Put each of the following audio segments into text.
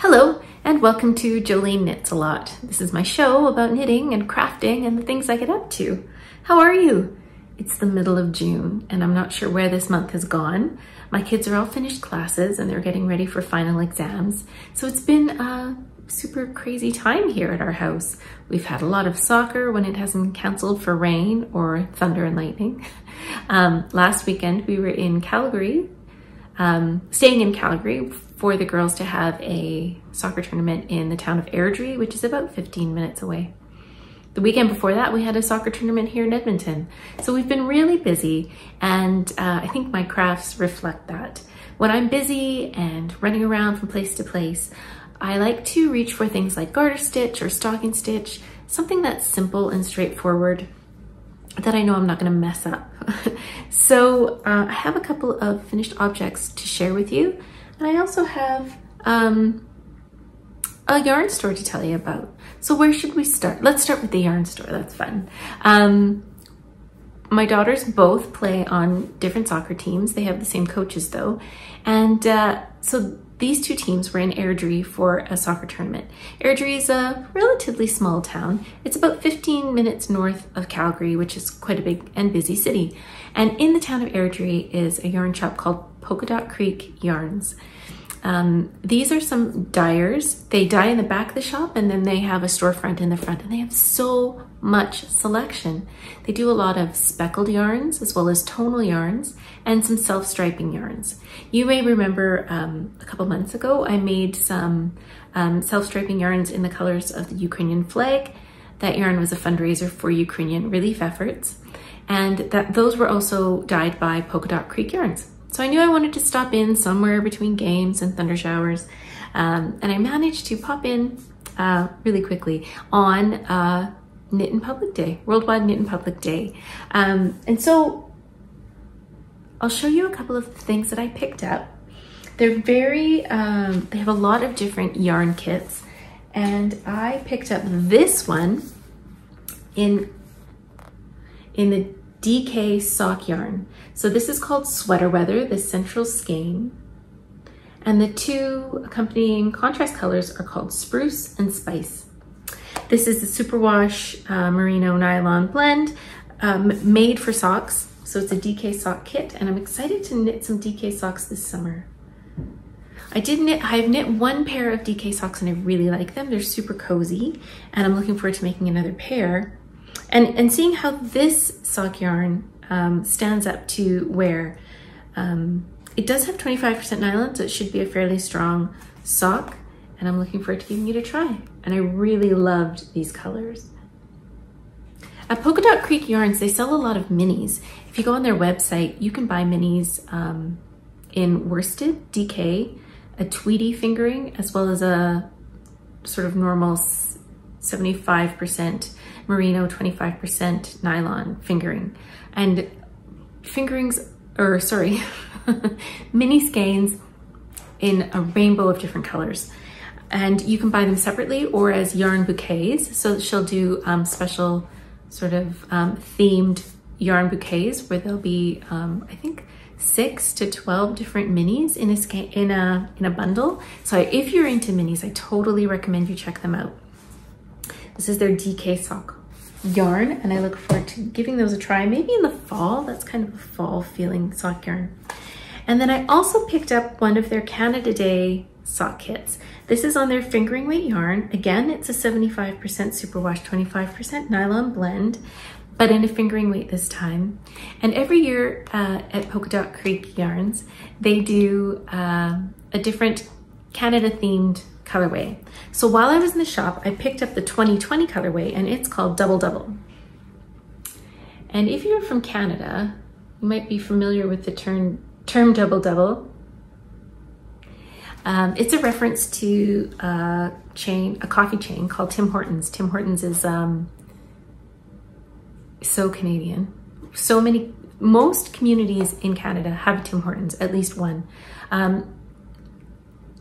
Hello, and welcome to Joline Knits A Lot. This is my show about knitting and crafting and the things I get up to. How are you? It's the middle of June, and I'm not sure where this month has gone. My kids are all finished classes and they're getting ready for final exams. So it's been a super crazy time here at our house. We've had a lot of soccer when it hasn't canceled for rain or thunder and lightning. Last weekend we were in Calgary, staying in Calgary for the girls to have a soccer tournament in the town of Airdrie, which is about 15 minutes away. The weekend before that, we had a soccer tournament here in Edmonton. So we've been really busy, and I think my crafts reflect that. When I'm busy and running around from place to place, I like to reach for things like garter stitch or stocking stitch, something that's simple and straightforward that I know I'm not gonna mess up. So I have a couple of finished objects to share with you. And I also have a yarn store to tell you about. So where should we start? Let's start with the yarn store, that's fun. My daughters both play on different soccer teams. They have the same coaches though. And so these two teams were in Airdrie for a soccer tournament. Airdrie is a relatively small town. It's about 15 minutes north of Calgary, which is quite a big and busy city. And in the town of Airdrie is a yarn shop called Polka Dot Creek Yarns. These are some dyers. They dye in the back of the shop, and then they have a storefront in the front, and they have so much selection. They do a lot of speckled yarns as well as tonal yarns and some self-striping yarns. You may remember a couple months ago I made some self-striping yarns in the colors of the Ukrainian flag. That yarn was a fundraiser for Ukrainian relief efforts, and those were also dyed by Polka Dot Creek Yarns. So I knew I wanted to stop in somewhere between games and thunder showers, and I managed to pop in really quickly on Knit in Public Day, Worldwide Knit in Public Day. And so I'll show you a couple of things that I picked up. They're very, they have a lot of different yarn kits, and I picked up this one in the DK sock yarn. So this is called Sweater Weather, the central skein. And the two accompanying contrast colors are called Spruce and Spice. This is the Superwash Merino Nylon blend made for socks. So it's a DK sock kit, and I'm excited to knit some DK socks this summer. I've knit one pair of DK socks and I really like them. They're super cozy, and I'm looking forward to making another pair. And seeing how this sock yarn stands up to wear. It does have 25% nylon, so it should be a fairly strong sock, and I'm looking forward to giving it a try. And I really loved these colors. At Polka Dot Creek Yarns, they sell a lot of minis. If you go on their website, you can buy minis in worsted, DK, a tweedy fingering, as well as a sort of normal 75% merino, 25% nylon fingering. And mini skeins in a rainbow of different colors. And you can buy them separately or as yarn bouquets. So she'll do special sort of themed yarn bouquets where there'll be, I think, 6 to 12 different minis in a bundle. So if you're into minis, I totally recommend you check them out. This is their DK sock yarn, and I look forward to giving those a try, maybe in the fall. That's kind of a fall feeling sock yarn. And then I also picked up one of their Canada Day sock kits. This is on their fingering weight yarn. Again, it's a 75% superwash, 25% nylon blend, but in a fingering weight this time. And every year at Polka Dot Creek Yarns, they do a different Canada themed colorway. So while I was in the shop, I picked up the 2020 colorway, and it's called Double Double. And if you're from Canada, you might be familiar with the term Double Double. It's a reference to a coffee chain called Tim Hortons. Tim Hortons is so Canadian. Most communities in Canada have a Tim Hortons, at least one.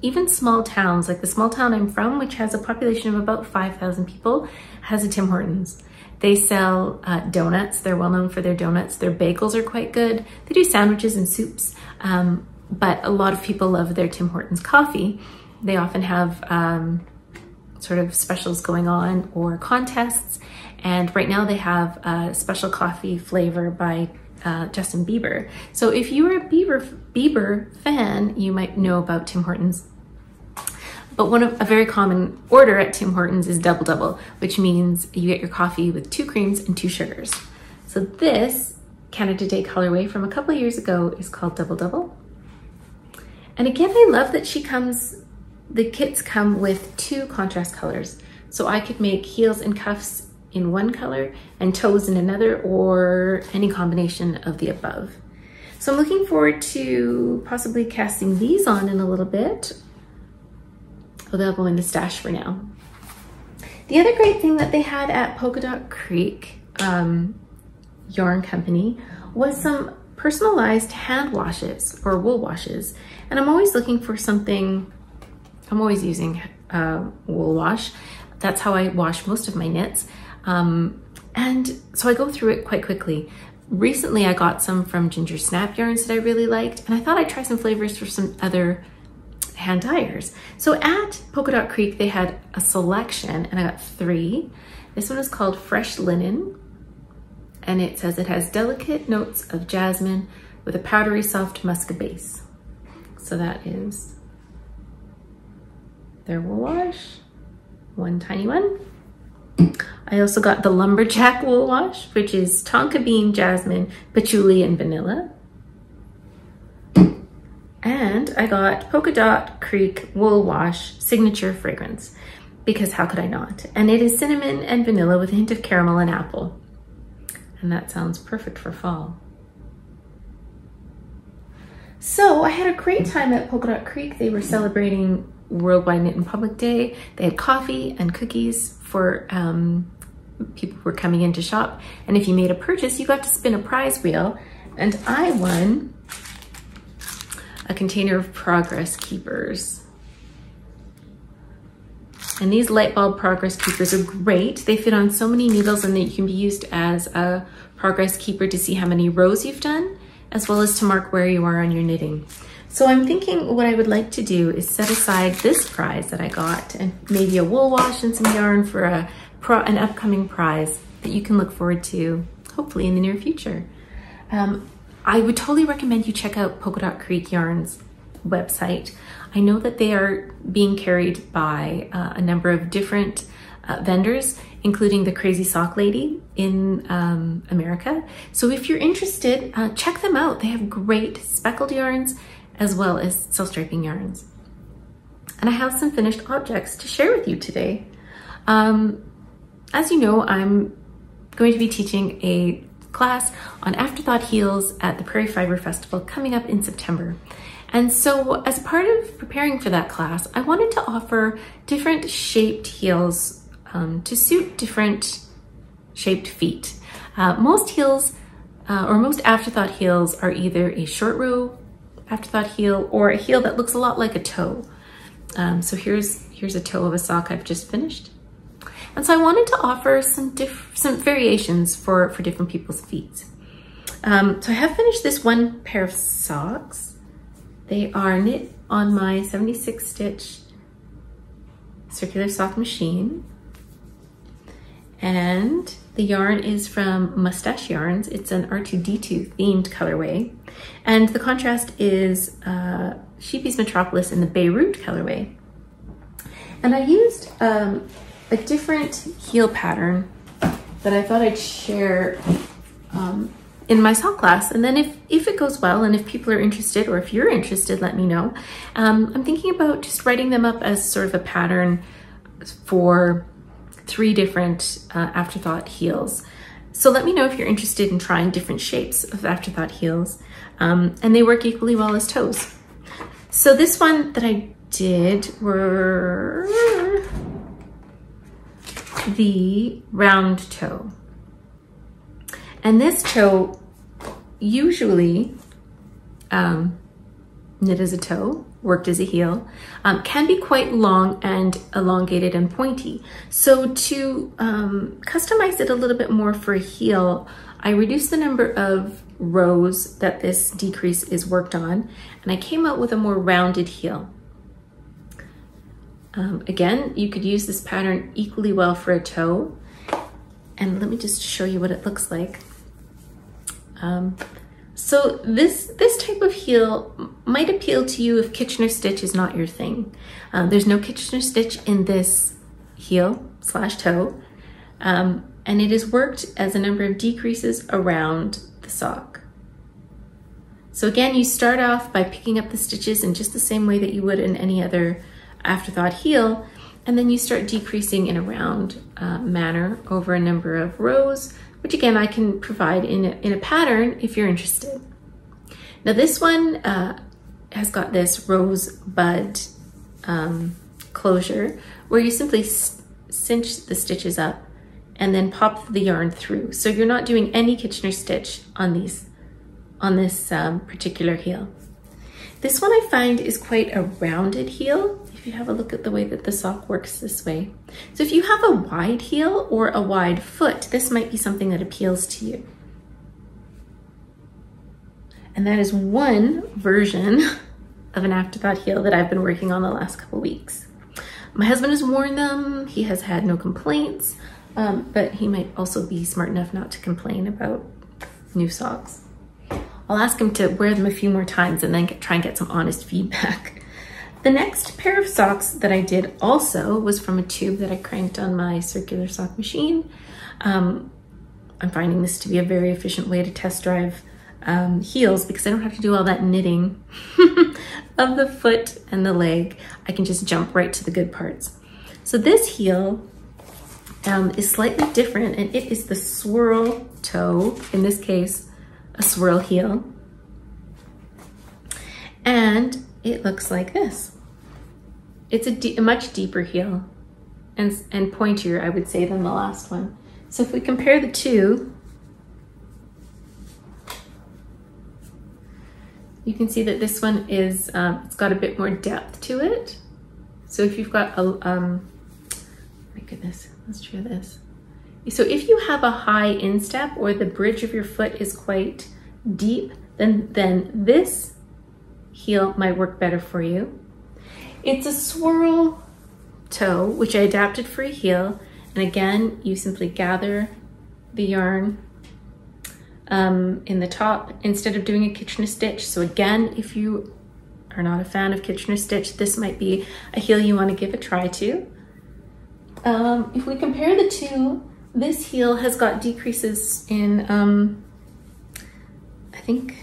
Even small towns, like the small town I'm from, which has a population of about 5,000 people, has a Tim Hortons. They sell donuts. They're well known for their donuts. Their bagels are quite good. They do sandwiches and soups, but a lot of people love their Tim Hortons coffee. They often have sort of specials going on or contests. And right now they have a special coffee flavor by Justin Bieber. So if you are a Bieber fan, you might know about Tim Hortons. But a very common order at Tim Hortons is double double, which means you get your coffee with 2 creams and 2 sugars. So this Canada Day colorway from a couple of years ago is called Double Double. And again, I love that the kits come with 2 contrast colors. So I could make heels and cuffs in one color and toes in another, or any combination of the above. So I'm looking forward to possibly casting these on in a little bit. Oh, they'll go in the stash for now. The other great thing that they had at Polka Dot Creek Yarn Company was some personalized hand washes or wool washes. And I'm always looking for something, I'm always using wool wash. That's how I wash most of my knits. And so I go through it quite quickly. Recently I got some from Ginger Snap yarns that I really liked, and I thought I'd try some flavors for some other hand dyers. So at Polka Dot Creek, they had a selection, and I got 3. This one is called Fresh Linen, and it says it has delicate notes of jasmine with a powdery soft muska base. So that is their wool wash, one tiny one. I also got the Lumberjack wool wash, which is tonka bean, jasmine, patchouli, and vanilla. And I got Polka Dot Creek wool wash signature fragrance, because how could I not? And it is cinnamon and vanilla with a hint of caramel and apple. And that sounds perfect for fall. So I had a great time at Polka Dot Creek. They were celebrating Worldwide Knit in Public Day. They had coffee and cookies for people who were coming in to shop. And if you made a purchase, you got to spin a prize wheel. And I won a container of Progress Keepers. And these light bulb Progress Keepers are great. They fit on so many needles, and they can be used as a Progress Keeper to see how many rows you've done, as well as to mark where you are on your knitting. So I'm thinking what I would like to do is set aside this prize that I got, and maybe a wool wash and some yarn for an upcoming prize that you can look forward to, hopefully in the near future. I would totally recommend you check out Polka Dot Creek Yarn's website. I know that they are being carried by a number of different vendors, including the Crazy Sock Lady in America. So if you're interested, check them out. They have great speckled yarns as well as self-striping yarns. And I have some finished objects to share with you today. As you know, I'm going to be teaching a class on Afterthought heels at the Prairie Fiber Festival coming up in September. And so as part of preparing for that class, I wanted to offer different shaped heels to suit different shaped feet. Most heels, or most Afterthought heels, are either a short row Afterthought heel or a heel that looks a lot like a toe. So here's a toe of a sock I've just finished. And so I wanted to offer some variations for different people's feet. So I have finished this one pair of socks. They are knit on my 76 stitch circular sock machine. And the yarn is from Mustache Yarns. It's an R2D2 themed colorway. And the contrast is Sheepy's Metropolis in the Beirut colorway. And I used a different heel pattern that I thought I'd share in my sock class. And then if it goes well, and if people are interested, or if you're interested, let me know. I'm thinking about just writing them up as sort of a pattern for 3 different Afterthought heels. So let me know if you're interested in trying different shapes of Afterthought heels. And they work equally well as toes. So this one that I did were the round toe. And this toe, usually knit as a toe, worked as a heel, can be quite long and elongated and pointy. So to customize it a little bit more for a heel, I reduced the number of rows that this decrease is worked on, and I came out with a more rounded heel. Again, you could use this pattern equally well for a toe. And let me just show you what it looks like. So this type of heel might appeal to you if Kitchener stitch is not your thing. There's no Kitchener stitch in this heel / toe, and it is worked as a number of decreases around the sock. So again, you start off by picking up the stitches in just the same way that you would in any other Afterthought heel, and then you start decreasing in a round manner over a number of rows, which again I can provide in a pattern if you're interested. Now this one has got this rosebud closure where you simply cinch the stitches up and then pop the yarn through. So you're not doing any Kitchener stitch on this particular heel. This one I find is quite a rounded heel. If you have a look at the way that the sock works this way. So if you have a wide heel or a wide foot, this might be something that appeals to you. And that is one version of an Afterthought heel that I've been working on the last couple weeks. My husband has worn them. He has had no complaints, but he might also be smart enough not to complain about new socks. I'll ask him to wear them a few more times and then try and get some honest feedback. The next pair of socks that I did also was from a tube that I cranked on my circular sock machine. I'm finding this to be a very efficient way to test drive heels because I don't have to do all that knitting of the foot and the leg. I can just jump right to the good parts. So this heel is slightly different, and it is the swirl toe, in this case, a swirl heel. And it looks like this. It's a much deeper heel and pointier, I would say, than the last one. So if we compare the two, you can see that this one is, it's got a bit more depth to it. So if you've got a, my goodness, let's try this. So if you have a high instep or the bridge of your foot is quite deep, then this heel might work better for you. It's a swirl toe, which I adapted for a heel. And again, you simply gather the yarn in the top instead of doing a Kitchener stitch. So again, if you are not a fan of Kitchener stitch, this might be a heel you want to give a try to. If we compare the two, this heel has got decreases in, I think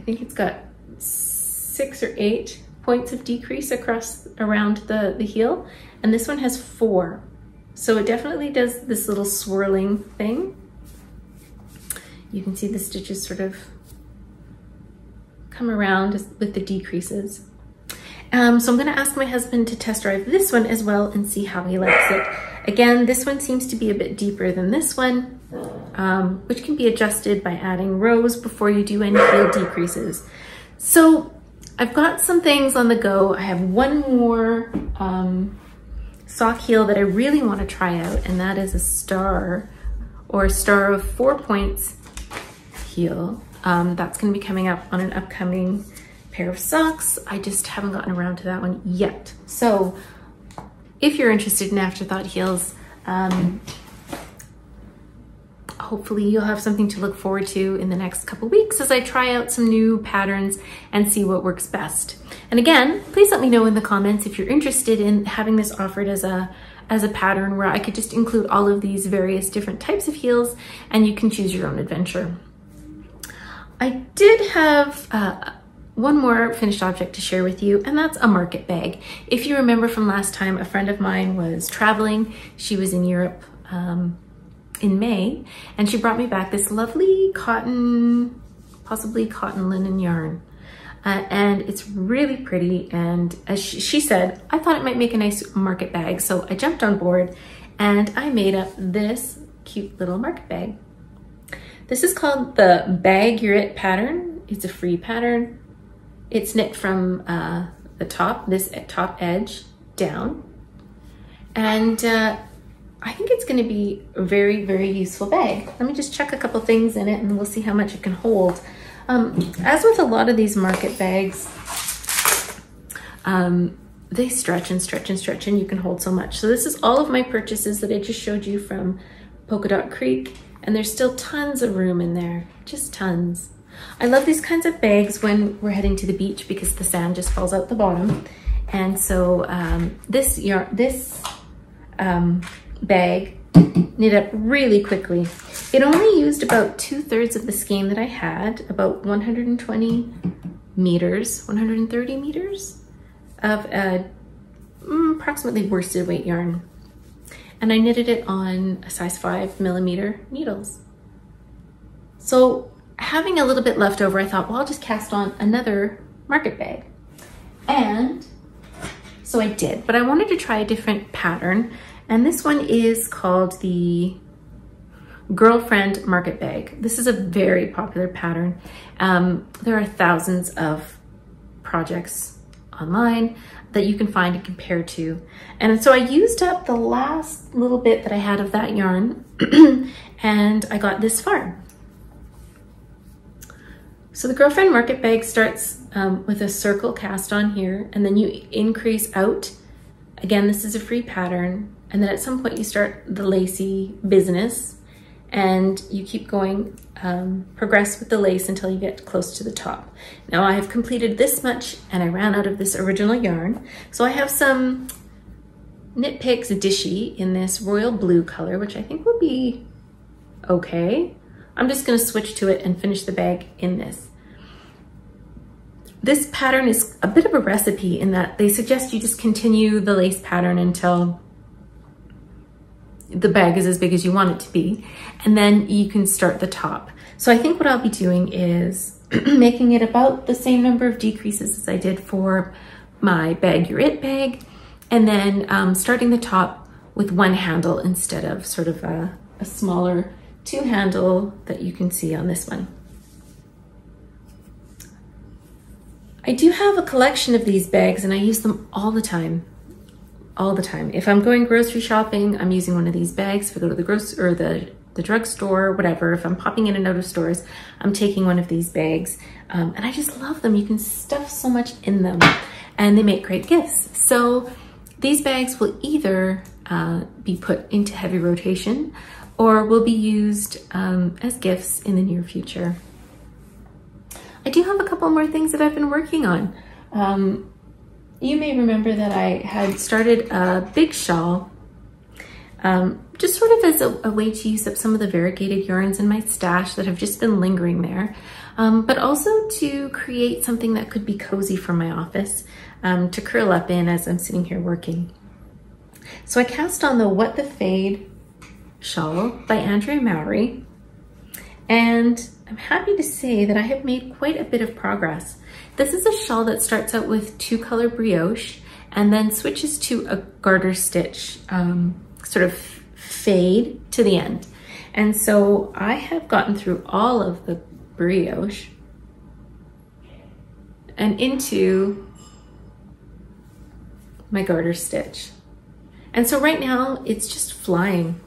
it's got 6 or 8 points of decrease around the heel, and this one has 4. So it definitely does this little swirling thing. You can see the stitches sort of come around with the decreases. So I'm gonna ask my husband to test drive this one as well and see how he likes it. Again, this one seems to be a bit deeper than this one, which can be adjusted by adding rows before you do any heel decreases. So I've got some things on the go. I have one more sock heel that I really want to try out, and that is a star or a star of 4 points heel. That's going to be coming up on an upcoming pair of socks. I just haven't gotten around to that one yet. So if you're interested in Afterthought heels, hopefully you'll have something to look forward to in the next couple weeks as I try out some new patterns and see what works best. And again, please let me know in the comments if you're interested in having this offered as a pattern where I could just include all of these various different types of heels and you can choose your own adventure. I did have one more finished object to share with you, and that's a market bag. If you remember from last time, a friend of mine was traveling. She was in Europe in May, and she brought me back this lovely cotton, possibly cotton linen yarn. And it's really pretty, and as she said, I thought it might make a nice market bag, so I jumped on board and I made up this cute little market bag. This is called the Bag Your It pattern. It's a free pattern. It's knit from the top, this top edge down. And I think it's gonna be a very, very useful bag. Let me just check a couple things in it and we'll see how much it can hold. As with a lot of these market bags, they stretch and stretch and stretch, and you can hold so much. So this is all of my purchases that I just showed you from Polka Dot Creek, and there's still tons of room in there, just tons. I love these kinds of bags when we're heading to the beach because the sand just falls out the bottom. And so this bag knit up really quickly. It only used about 2/3 of the skein that I had, about 120 meters, 130 meters of approximately worsted weight yarn. And I knitted it on a size 5mm needles. So having a little bit left over, I thought, well, I'll just cast on another market bag. And so I did, but I wanted to try a different pattern. And this one is called the Girlfriend Market Bag. This is a very popular pattern. There are thousands of projects online that you can find and compare to. And so I used up the last little bit that I had of that yarn and I got this far. So the Girlfriend Market Bag starts with a circle cast on here, and then you increase out. Again, this is a free pattern. And then at some point you start the lacy business, and you keep going, progress with the lace until you get close to the top. Now I have completed this much and I ran out of this original yarn. So I have some Knit Picks Dishy in this royal blue color, which I think will be okay. I'm just gonna switch to it and finish the bag in this. This pattern is a bit of a recipe in that they suggest you just continue the lace pattern until the bag is as big as you want it to be, and then you can start the top. So I think what I'll be doing is making it about the same number of decreases as I did for my Bag Your It bag, and then starting the top with one handle instead of sort of a smaller two handle that you can see on this one. I do have a collection of these bags and I use them all the time. All the time. If I'm going grocery shopping, I'm using one of these bags. If I go to the grocery or the drugstore, whatever, if I'm popping in and out of stores, I'm taking one of these bags. And I just love them. You can stuff so much in them and they make great gifts. So these bags will either be put into heavy rotation or will be used as gifts in the near future. I do have a couple more things that I've been working on. You may remember that I had started a big shawl, just sort of as a way to use up some of the variegated yarns in my stash that have just been lingering there, but also to create something that could be cozy for my office, to curl up in as I'm sitting here working. So I cast on the What the Fade shawl by Andrea Mowry, and I'm happy to say that I have made quite a bit of progress. This is a shawl that starts out with 2-color brioche and then switches to a garter stitch, sort of fade to the end. And so I have gotten through all of the brioche and into my garter stitch. And so right now it's just flying.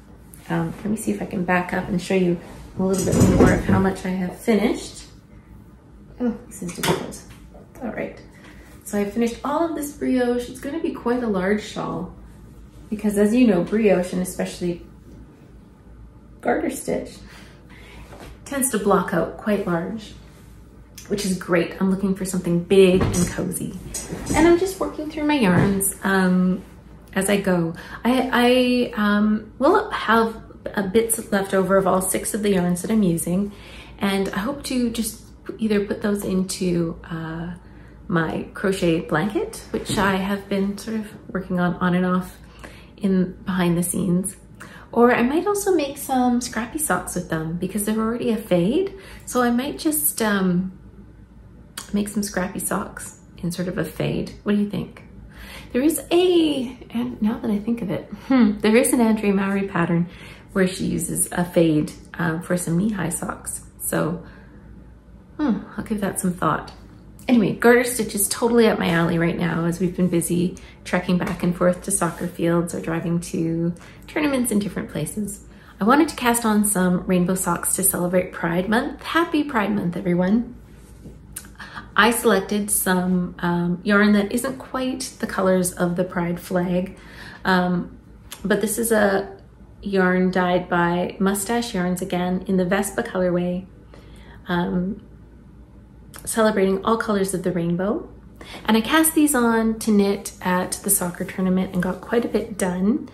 Let me see if I can back up and show you a little bit more of how much I have finished. Oh, this is difficult. All right, so I finished all of this brioche. It's going to be quite a large shawl because, as you know, brioche and especially garter stitch tends to block out quite large, which is great. I'm looking for something big and cozy, and I'm just working through my yarns as I go. I will have bits left over of all 6 of the yarns that I'm using, and I hope to just either put those into my crochet blanket, which I have been sort of working on and off in behind the scenes, or I might also make some scrappy socks with them because they're already a fade. So I might just make some scrappy socks in sort of a fade. What do you think? There is and now that I think of it, there is an Andrea Mowry pattern where she uses a fade for some knee-high socks. So I'll give that some thought. Anyway, garter stitch is totally up my alley right now as we've been busy trekking back and forth to soccer fields or driving to tournaments in different places. I wanted to cast on some rainbow socks to celebrate Pride Month. Happy Pride Month, everyone. I selected some yarn that isn't quite the colors of the Pride flag, but this is a yarn dyed by Mustache Yarns, again in the Vespa colorway, celebrating all colors of the rainbow. And I cast these on to knit at the soccer tournament and got quite a bit done.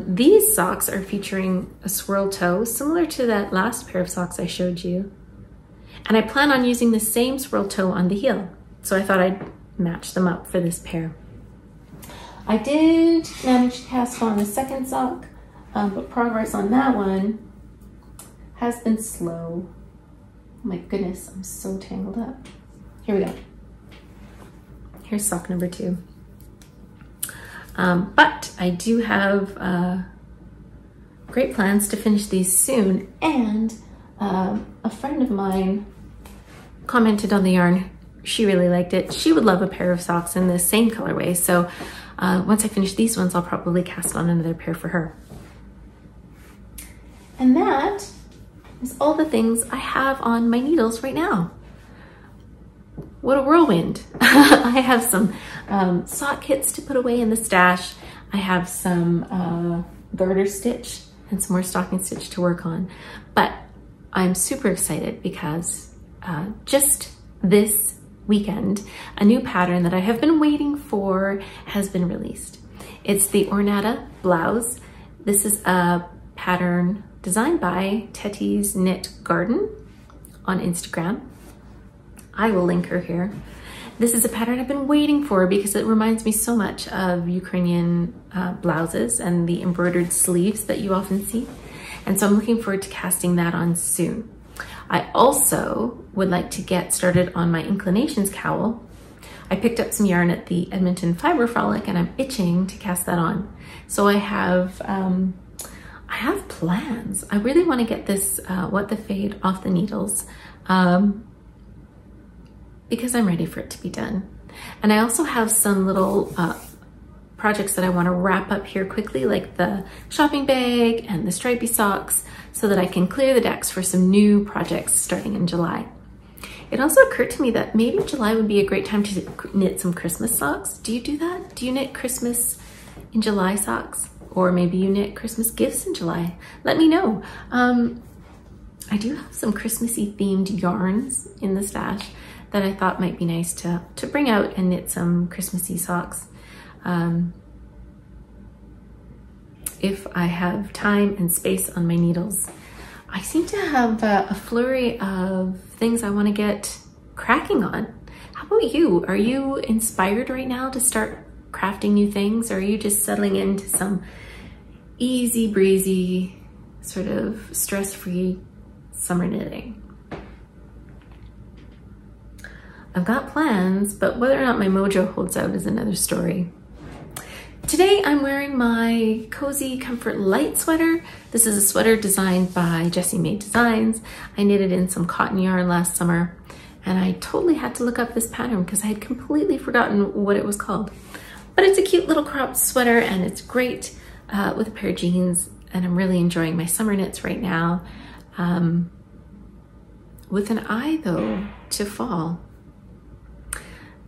These socks are featuring a swirl toe, similar to that last pair of socks I showed you. And I plan on using the same swirl toe on the heel, so I thought I'd match them up for this pair. I did manage to cast on a second sock, but progress on that one has been slow. Oh my goodness, I'm so tangled up. Here we go. Here's sock number 2. But I do have great plans to finish these soon, and a friend of mine commented on the yarn. She really liked it. She would love a pair of socks in the same colorway, so once I finish these ones, I'll probably cast on another pair for her. And that is all the things I have on my needles right now. What a whirlwind. I have some sock kits to put away in the stash. I have some garter stitch and some more stocking stitch to work on. But I'm super excited because just this weekend, a new pattern that I have been waiting for has been released. It's the Ornata blouse. This is a pattern designed by Teti's Knit Garden on Instagram. I will link her here. This is a pattern I've been waiting for because it reminds me so much of Ukrainian blouses and the embroidered sleeves that you often see. And so I'm looking forward to casting that on soon. I also would like to get started on my Inclinations cowl. I picked up some yarn at the Edmonton Fiber Frolic and I'm itching to cast that on. So I have plans. I really want to get this What the Fade off the needles because I'm ready for it to be done. And I also have some little projects that I want to wrap up here quickly, like the shopping bag and the stripy socks, so that I can clear the decks for some new projects starting in July. It also occurred to me that maybe July would be a great time to knit some Christmas socks. Do you do that? Do you knit Christmas in July socks? Or maybe you knit Christmas gifts in July? Let me know. I do have some Christmassy themed yarns in the stash that I thought might be nice to bring out and knit some Christmassy socks. If I have time and space on my needles. I seem to have a flurry of things I want to get cracking on. How about you? Are you inspired right now to start crafting new things, or are you just settling into some easy breezy, sort of stress-free summer knitting? I've got plans, but whether or not my mojo holds out is another story. Today I'm wearing my Cozy Comfort Light sweater. This is a sweater designed by Jessie Made Designs. I knitted in some cotton yarn last summer, and I totally had to look up this pattern because I had completely forgotten what it was called. But it's a cute little cropped sweater, and it's great with a pair of jeans, and I'm really enjoying my summer knits right now. With an eye though to fall.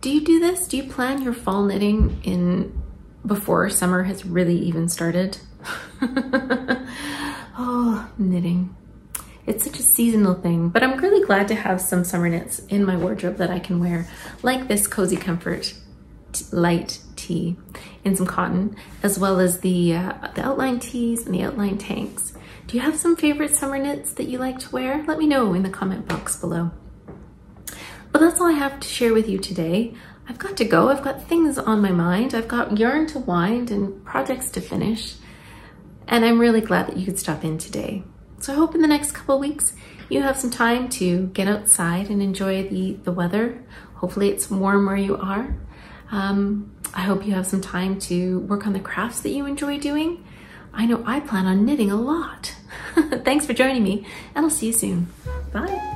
Do you do this? Do you plan your fall knitting before summer has really even started? Oh, knitting. It's such a seasonal thing, but I'm really glad to have some summer knits in my wardrobe that I can wear, like this Cozy Comfort light tee in some cotton, as well as the outline tees and the outline tanks. Do you have some favorite summer knits that you like to wear? Let me know in the comment box below. But that's all I have to share with you today. I've got to go. I've got things on my mind. I've got yarn to wind and projects to finish. And I'm really glad that you could stop in today. So I hope in the next couple of weeks you have some time to get outside and enjoy the weather. Hopefully it's warm where you are. I hope you have some time to work on the crafts that you enjoy doing. I know I plan on knitting a lot. Thanks for joining me, and I'll see you soon. Bye.